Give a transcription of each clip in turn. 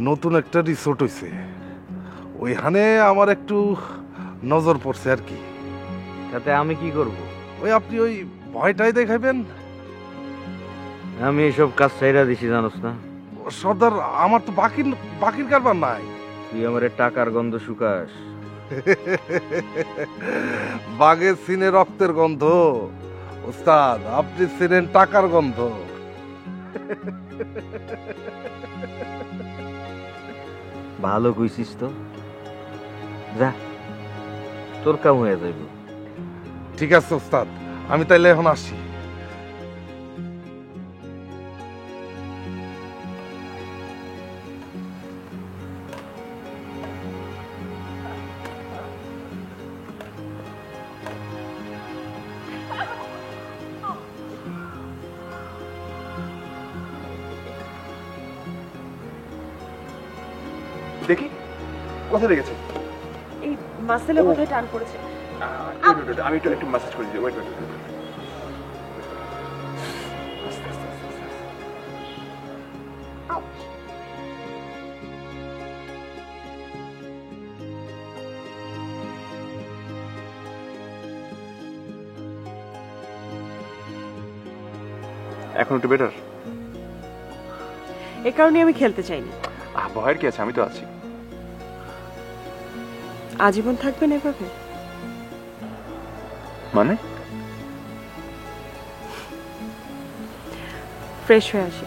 নতুন একটা রিসোর্ট হইছে, ওইখানে আমার একটু নজর পড়ছে আর কি। তাতে আমি কি করব? ওই আপনি ওই ভয়টাই দেখাইবেন। আমি এসব কাজ ছাইরা দিছি, জানোস না? সর্দার, আমার তো বাকির বাকির কারবার নাই। তুই আমার টাকার গন্ধ শুকাস। বাঘের সিনে রক্তের গন্ধ, ওস্তাদ আপনি সিনেন টাকার গন্ধ। ভালো কইছিস তো, যা তোর কাম হয়ে যাইব। ঠিক আছে ওস্তাদ, আমি তাইলে এখন আসি। দেখি কোথায় লেগেছে? এই মাসেলে কোথায় টান পড়েছে। আমি একটু ম্যাসাজ করে দিই। ওয়েট ওয়েট এখন একটু বেটার? এ কারণে আমি খেলতে চাইনি। ভয়ের কি আছে, আমি তো আছি। আজীবন থাকবেন এভাবে? মানে? ফ্রেশ হয়ে আসি।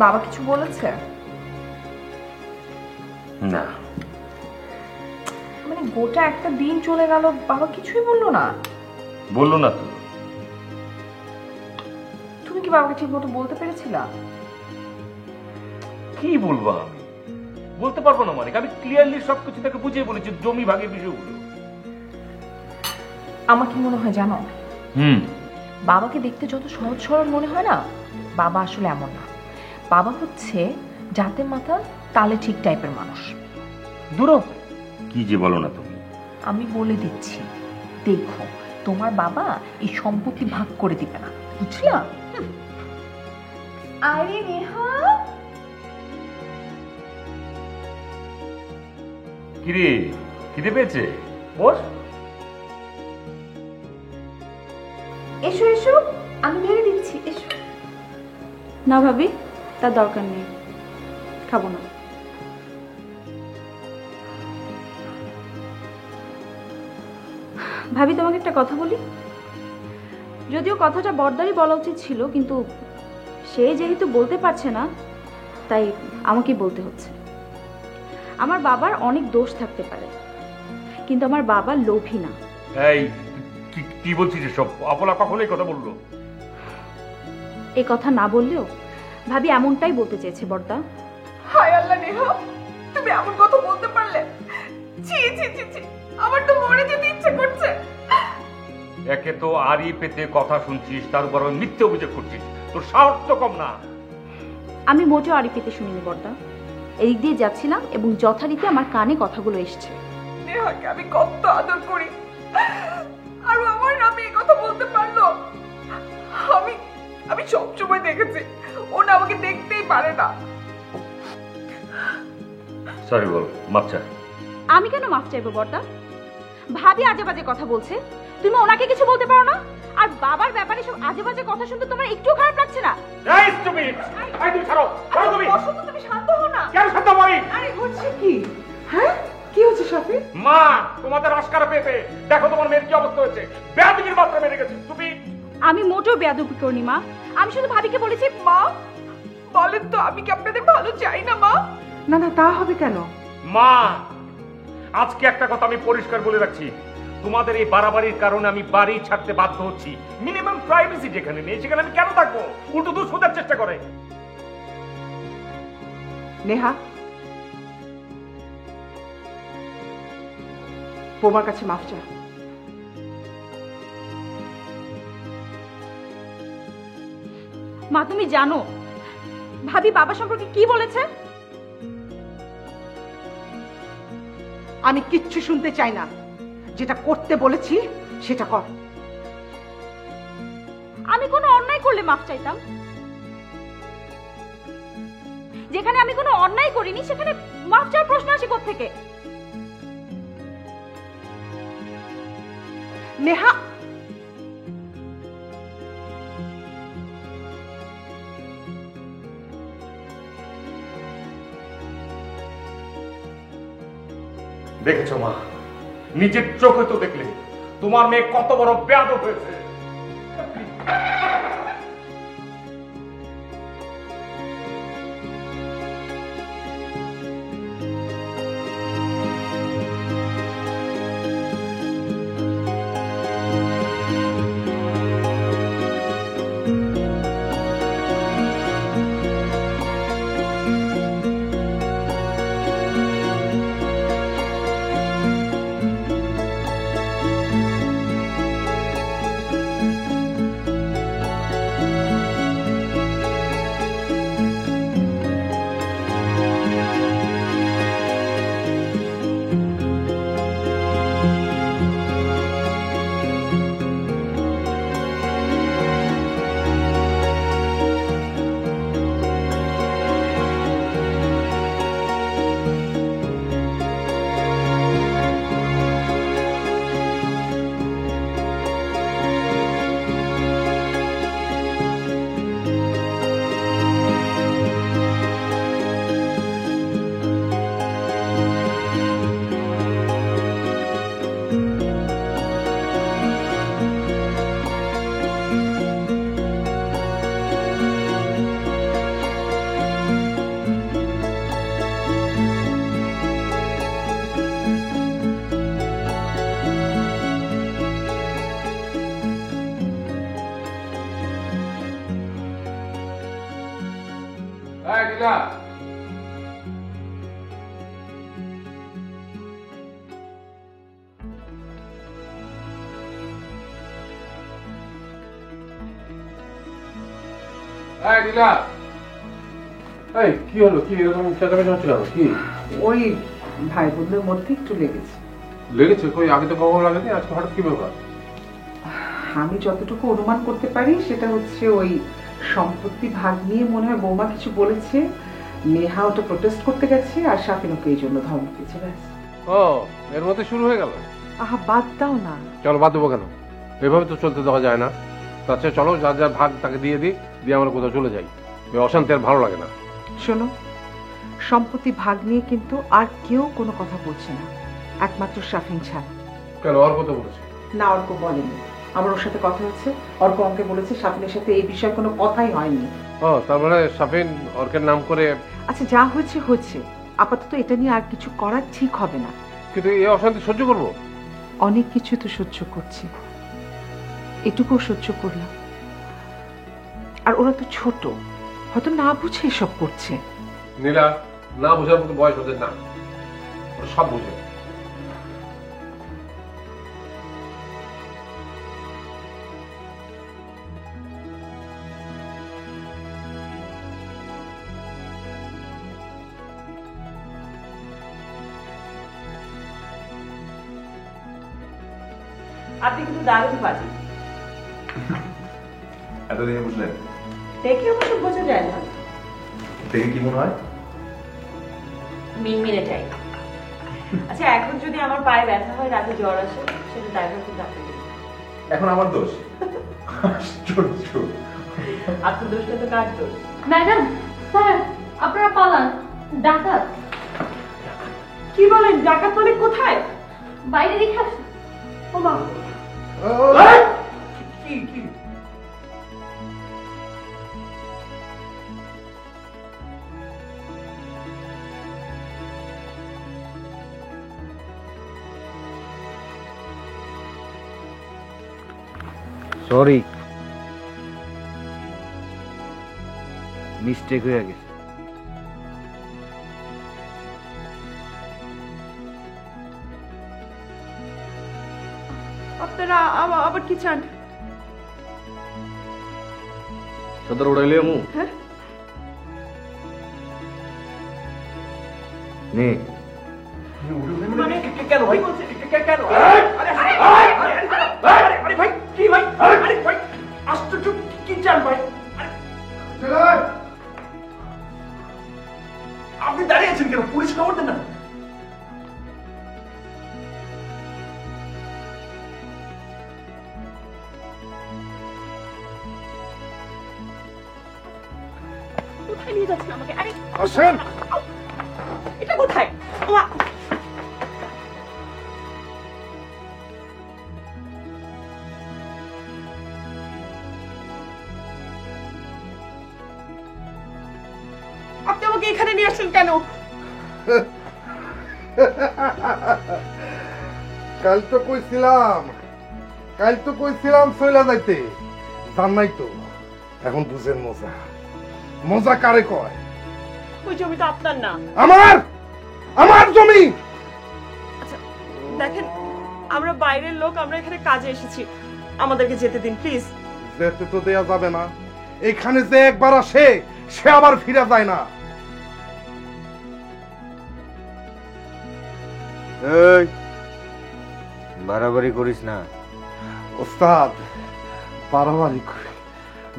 বাবা কিছু বলেছে? না। মানে গোটা একটা দিন চলে গেল, বাবা কিছুই বললো না? বললো না তো। তুমি কি বাবাকে ঠিক মতো বলতে পেরেছিলা? কি বলবো আমি? বলতে পারবো না মানে, আমি ক্লিয়ারলি সবকিছু তাকে বুঝিয়ে বলেছি, জমি ভাগের বিষয়গুলো। আমার কি মনে হয় জানো, বাবাকে দেখতে যত সহজ সরল মনে হয় না, বাবা আসলে এমন না। বাবা হচ্ছে জাতে মাথা তালে ঠিক টাইপের মানুষ। দূর কি যে বলো না তুমি। আমি বলে দিচ্ছি, দেখো তোমার বাবা এই সম্পত্তি ভাগ করে দিবে না, বুঝলা? আরে নেহা, কিরে খিদে পেয়েছে? বস। এসো এসো, আমি ভেঙে দিচ্ছি, এসো। না ভাবি, তার দরকার নেই, খাবো না। ভাবি তোমাকে একটা কথা বলি, যদিও কথাটা বড়দারই বলা উচিত ছিল, কিন্তু সে যেহেতু বলতে পারছে না তাই আমাকেই বলতে হচ্ছে। আমার বাবার অনেক দোষ থাকতে পারে, কিন্তু আমার বাবা লোভী না। এই কি বলছিস এসব? আপলা কখন এই কথা বললো? এই কথা না বললেও ভাবি এমনটাই বলতে চেয়েছে বড়দা। হায় আল্লাহ নেহা, তুমি এমন কথা বলতে পারলে? ছি ছি ছি ছি, আমার তো মরে যেতে ইচ্ছে করছে। একে তো আড়ি পেতে কথা শুনছিস, তার উপর মিথ্যে অভিযোগ করছিস, তোর সাহস তো কম না। আমি মোটেও আড়ি পেতে শুনিনি বড়দা, এদিক দিয়ে যাচ্ছিলাম এবং যথারীতি আমার কানে কথাগুলো এসছে। নেহাকে আমি কত আদর করি, আর আমার নামে এই কথা বলতে পারলো? আমি আমি সবসময় দেখেছি ও না আমাকে দেখতেই পারে না। সরি বল, মাপ চা। আমি কেন মাফ চাইবো বড়দা? ভাবি আজে বাজে কথা বলছে, তুমি ওনাকে কিছু বলতে পারো না? আর বাবার ব্যাপারে সব আজে বাজে কথা শুনতে তোমার একটু খারাপ লাগছে না? এই স্টুপিড, এই তুই ছাড়ো, ছাড়ো তুমি। বসন্ত, তুমি শান্ত হও না। কেন শান্ত হবি? আরে হচ্ছে কি? হ্যাঁ কি হচ্ছে শাফি? মা, তোমাদের আশকারা পেয়ে দেখো তোমার মেয়ের কি অবস্থা হয়েছে। বেয়াদবির মাত্রা মেরে গেছে। তুমি? আমি মোটেও বেয়াদবি করিনি মা, আমি শুধু ভাবিকে বলেছি। মা বলেন তো, আমি কি আপনাদের ভালো চাই না মা? না না, তা হবে কেন? মা, আজকে একটা কথা আমি পরিষ্কার বলে রাখছি, তোমাদের এই বাড়াবাড়ির কারণে আমি বাড়ি ছাড়তে বাধ্য হচ্ছি। মিনিমাম প্রাইভেসি যেখানে নেই সেখানে আমি কেন থাকবো? উল্টো দূর শোধার চেষ্টা করে। নেহা, তোমার কাছে মাফ চা। মা তুমি জানো ভাবি বাবা সম্পর্কে কি বলেছে? আমি কিচ্ছু শুনতে চাই না, যেটা করতে বলেছি সেটা কর। আমি কোনো অন্যায় করলে মাফ চাইতাম, যেখানে আমি কোনো অন্যায় করিনি সেখানে মাফ চাওয়ার প্রশ্ন আসে কোত্থেকে? নেহা, দেখেছো মা, নিজের চোখে তো দেখলে তোমার মেয়ে কত বড় বেয়াদব হয়েছে। কি হলো? কি এরকম চেঁচামেচি হচ্ছে কেন? কি ওই ভাই বোনদের মধ্যে একটু লেগেছে। লেগেছে? কই আগে তো কখনো লাগেনি, আজকে হঠাৎ কি ব্যাপার? আমি যতটুকু অনুমান করতে পারি সেটা হচ্ছে ওই সম্পত্তি ভাগ নিয়ে মনে হয় বৌমা কিছু বলেছে, নেহা ওটা প্রোটেস্ট করতে গেছে আর শাফিন ওকে এই জন্য ধমক দিয়েছে। ব্যাস। ও, এর মধ্যে শুরু হয়ে গেল? আহা বাদ দাও না। চলো বাদ দেবো কেন? এভাবে তো চলতে দেওয়া যায় না। তাছাড়া চলো যার যার ভাগ তাকে দিয়ে দিই, দিয়ে আমরা কোথাও চলে যাই। অশান্তি আর ভালো লাগে না। শোনো, সম্পত্তি ভাগ নিয়ে কিন্তু আর কেউ কোনো কথা বলছে না, একমাত্র শাফিন ছাড়া। কেন, ওর কথা বলেছে? না, অর্ক বলেনি। আমার ওর সাথে কথা হচ্ছে, অর্ক আমাকে বলেছে শাফিনের সাথে এই বিষয়ে কোনো কথাই হয়নি। ও, তার মানে শাফিন অর্কের নাম করে। আচ্ছা, যা হয়েছে হয়েছে, আপাতত এটা নিয়ে আর কিছু করা ঠিক হবে না। কিন্তু এই অশান্তি সহ্য করবো? অনেক কিছু তো সহ্য করছি, এটুকুও সহ্য করলাম। আর ওরা তো ছোট, হয়তো না বুঝে এসব করছে। নীলা, না বোঝার মতো বয়স ওদের না, ওরা সব বুঝে। আপনি কিন্তু দারুণ বাজি। এতদিনে বুঝলেন? দেখে অবশ্য বোঝা যায় না। দেখে কি মনে হয়? মিনমিনে চাই। আচ্ছা, এখন যদি আমার পায়ে ব্যথা হয়, রাতে জ্বর আসে, সেটা ড্রাইভার কিন্তু আপনাকে। এখন আমার দোষ? আশ্চর্য। আপনার দোষটা তো কার দোষ? ম্যাডাম, স্যার, আপনারা পালান। ডাকাত। কি বলেন? ডাকাত মানে কোথায়? বাইরে দেখে আসুন। ও মা, কি কি? সরি, মিস্টেক হয়ে গেছে। আপনারা আবার কি চান? সদর উড়াইলে আমু হ্যাঁ নে মানে কেন ভাই কেন আরে ভাই কি ভাই আরে ভাই আশ্চর্য কি চান ভাই আপনি দাঁড়িয়ে আছেন কেন? পুলিশ খবর দেন না। কোথায় নিয়ে যাচ্ছেন আমাকে? আরে আসেন। এটা কোথায়? ওমা! আপনি আমাকে এখানে নিয়ে আসলেন কেন? কাল তো কইছিলাম চইলা যাইতে জান নাই তো। এখন বুঝেন মজা, মজা কারে কয়? ওই জমি তো আপনার না। আমার জমি। আচ্ছা দেখেন, আমরা বাইরের লোক, আমরা এখানে কাজে এসেছি, আমাদেরকে যেতে দিন প্লিজ। যেতে তো দেয়া যাবে না। এখানে যে একবার আসে সে আবার ফিরে যায় না। এই বাড়াবাড়ি করিস না। ওস্তাদ বাড়াবাড়ি করি?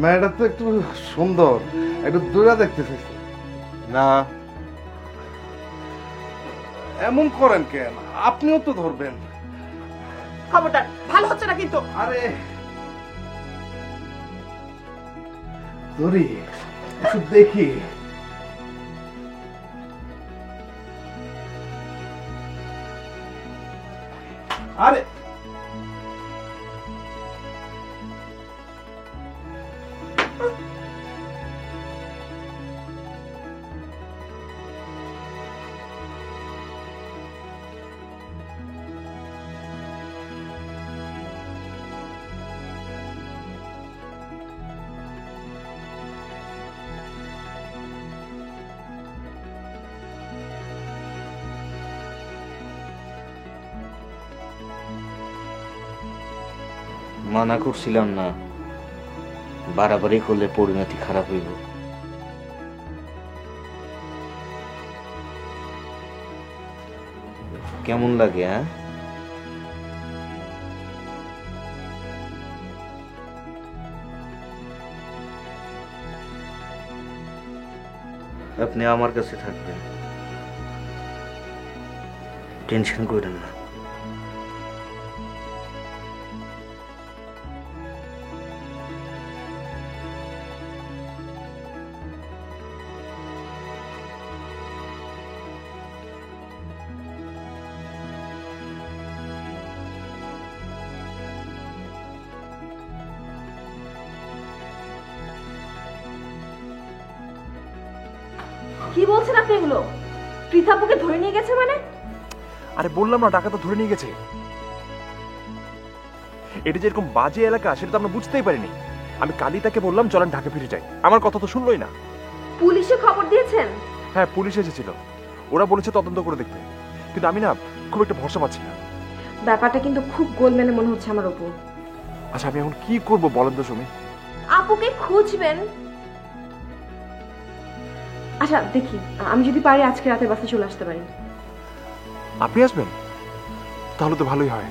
মেয়েটা তো একটু সুন্দর, একটু দূরে দেখতে চাইছি। না এমন করেন কেন? আপনিও তো ধরবেন। খবরদার, ভালো হচ্ছে না কিন্তু। আরে ধরি একটু দেখি। আরে মানা করছিলাম না, বাড়াবাড়ি করলে পরিণতি খারাপ হইব। কেমন লাগে? হ্যাঁ, আপনি আমার কাছে থাকবেন, টেনশন করেন না। কি বলছেন আপনি এগুলো? পৃথাপুকে ধরে নিয়ে গেছে মানে? আরে বললাম না, টাকা তো ধরে নিয়ে গেছে। এটা যে এরকম বাজে এলাকা সেটা তো আমরা বুঝতেই পারিনি। আমি কালই তাকে বললাম চলেন ঢাকা ফিরে যাই, আমার কথা তো শুনলোই না। পুলিশে খবর দিয়েছেন? হ্যাঁ, পুলিশ এসেছিল, ওরা বলেছে তদন্ত করে দেখবে, কিন্তু আমি না খুব একটা ভরসা পাচ্ছি না। ব্যাপারটা কিন্তু খুব গোলমেলে মনে হচ্ছে আমার অপু। আচ্ছা আমি এখন কি করব বলেন তো সুমি? আপুকে খুঁজবেন। আচ্ছা দেখি, আমি যদি পারি আজকে রাতে বাসে চলে আসতে পারি। আপনি আসবেন? তাহলে তো ভালোই হয়।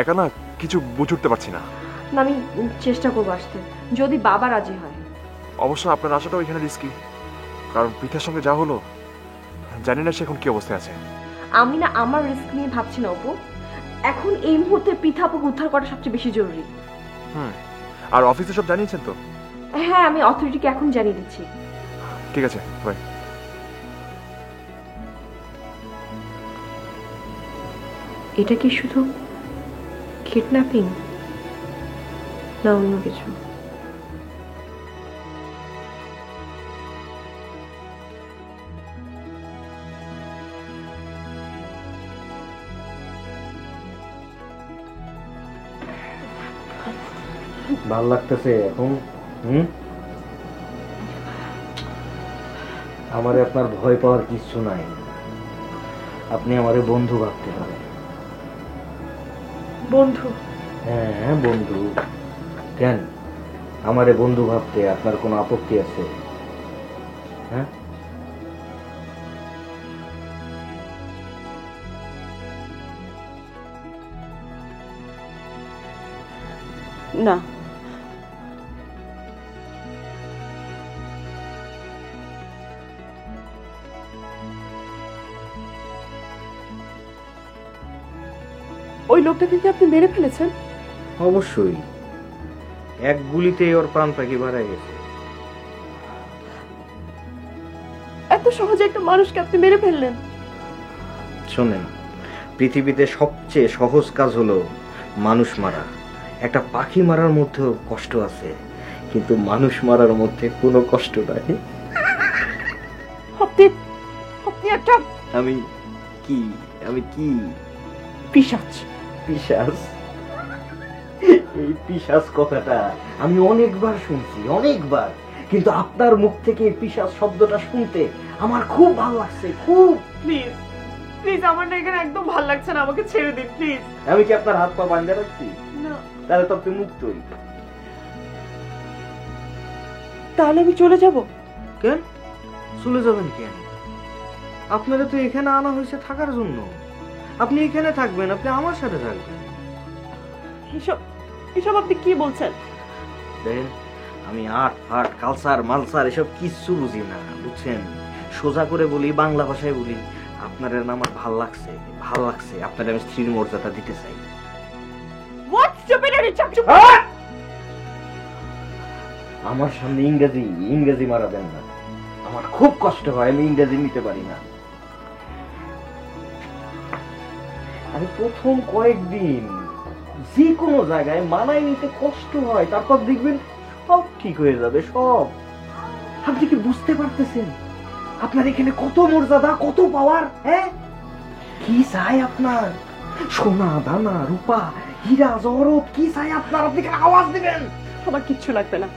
একা না কিছু বুঝে উঠতে পারছি না। না, আমি চেষ্টা করবো আসতে, যদি বাবা রাজি হয়। অবশ্য আপনার আসাটাও এখানে রিস্কি, কারণ পৃথার সঙ্গে যা হলো, জানি না সে এখন কি অবস্থায় আছে। আমি না আমার রিস্ক নিয়ে ভাবছি না অপু। এখন এই মুহূর্তে পৃথাপুকে উদ্ধার করা সবচেয়ে বেশি জরুরি। আর অফিসে সব জানিয়েছেন তো? হ্যাঁ, আমি অথরিটিকে এখন জানিয়ে দিচ্ছি। ঠিক আছে, বাই। এটা কি শুধু কিডন্যাপিং না অন্য কিছু? ভাল লাগতেছে এখন? আমারে আপনার ভয় পাওয়ার কিছু নাই, আপনি আমারে বন্ধু ভাবতে পারেন। বন্ধু? হ্যাঁ বন্ধু। কেন আমারে বন্ধু ভাবতে আপনার কোনো আপত্তি আছে? হ্যাঁ, না, ওই লোকটাকে কি আপনি মেরে ফেলেছেন? অবশ্যই। এক গুলিতেই ওর প্রাণ পাখি মারা গেছে। এত সহজে একটা মানুষকে আপনি মেরে ফেললেন? শোনেন, পৃথিবীতে সবচেয়ে সহজ কাজ হলো মানুষ মারা। একটা পাখি মারার মধ্যেও কষ্ট আছে, কিন্তু মানুষ মারার মধ্যে কোনো কষ্ট নাই। আপনি আপনি একটা আমি কি পিশাচ। পিশাচ? এই পিশাচ কথাটা আমি অনেকবার শুনছি, অনেকবার, কিন্তু আপনার মুখ থেকে এই পিশাচ শব্দটা শুনতে আমার খুব ভালো লাগছে, খুব। প্লিজ প্লিজ, আমার না এখানে একদম ভালো লাগছে না, আমাকে ছেড়ে দিন প্লিজ। আমি কি আপনার হাত পা বাঁধে রাখছি? না। তাহলে তো আপনি মুক্তই। তাহলে আমি চলে যাব? কেন চলে যাবেন কেন? আপনারা তো এখানে আনা হয়েছে থাকার জন্য। আপনি এখানে থাকবেন, আপনি আমার সাথে থাকবেন। এসব এসব আপনি কি বলছেন? দেখেন, আমি আর্ট ফার্ট কালচার মালচার এসব কিচ্ছু বুঝি না, বুঝছেন? সোজা করে বলি, বাংলা ভাষায় বলি, আপনার আমার ভাল লাগছে, ভাল লাগছে। আপনার আমি স্ত্রীর মর্যাদা দিতে চাই। What stupidity, চাকচু! আমার সামনে ইংরেজি মারাবেন না, আমার খুব কষ্ট হয়, আমি ইংরেজি নিতে পারি না। আমি প্রথম কয়েকদিন যে কোনো জায়গায় মানায় নিতে কষ্ট হয়, তারপর দেখবেন সব ঠিক হয়ে যাবে, সব। আপনি কি বুঝতে পারতেছেন আপনার এখানে কত মর্যাদা, কত পাওয়ার? হ্যাঁ, কি চাই আপনার? সোনা দানা রূপা হীরা জহরত কি চাই আপনার? আপনি কি আওয়াজ দিবেন? আমার কিচ্ছু লাগবে না,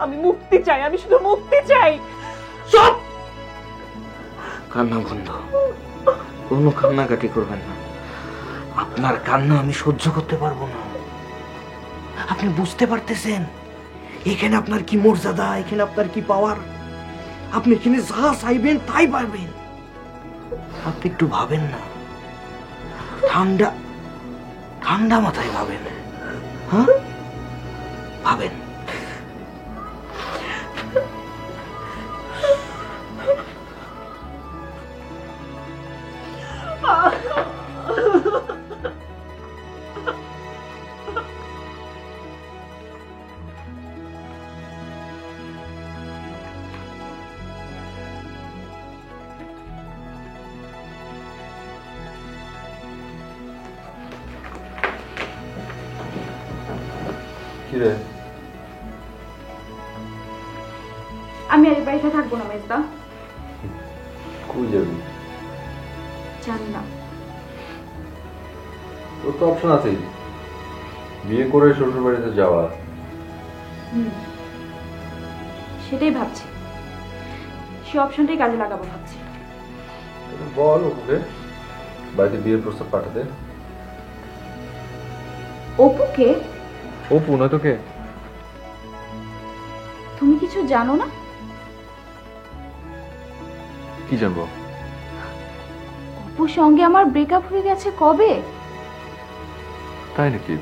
আমি মুক্তি চাই, আমি শুধু মুক্তি চাই। সব কান্না বন্ধ, কোনো কান্নাকাটি করবেন না। আপনার কান্না আমি সহ্য করতে পারবো না। আপনি বুঝতে পারতেছেন এখানে আপনার কি মর্যাদা, এখানে আপনার কি পাওয়ার? আপনি এখানে যা চাইবেন তাই পারবেন। আপনি একটু ভাবেন না, ঠান্ডা ঠান্ডা মাথায় ভাবেন। হ্যাঁ, ভাবেন। কিরে, আমি আর এই বাড়িতে থাকবো না মেজদা। কই যাবি? জানি না। তোর তো অপশন আছেই, বিয়ে করে শ্বশুর বাড়িতে যাওয়া। সেটাই ভাবছি, সে অপশনটাই কাজে লাগাবো ভাবছি। বল ওকে বাড়িতে বিয়ের প্রস্তাব পাঠাতে। অপুকে? অপু না তোকে? তুমি কিছু জানো না? কি জানবো? অপুর সঙ্গে আমার ব্রেকআপ হয়ে গেছে কবে। তাই নাকি?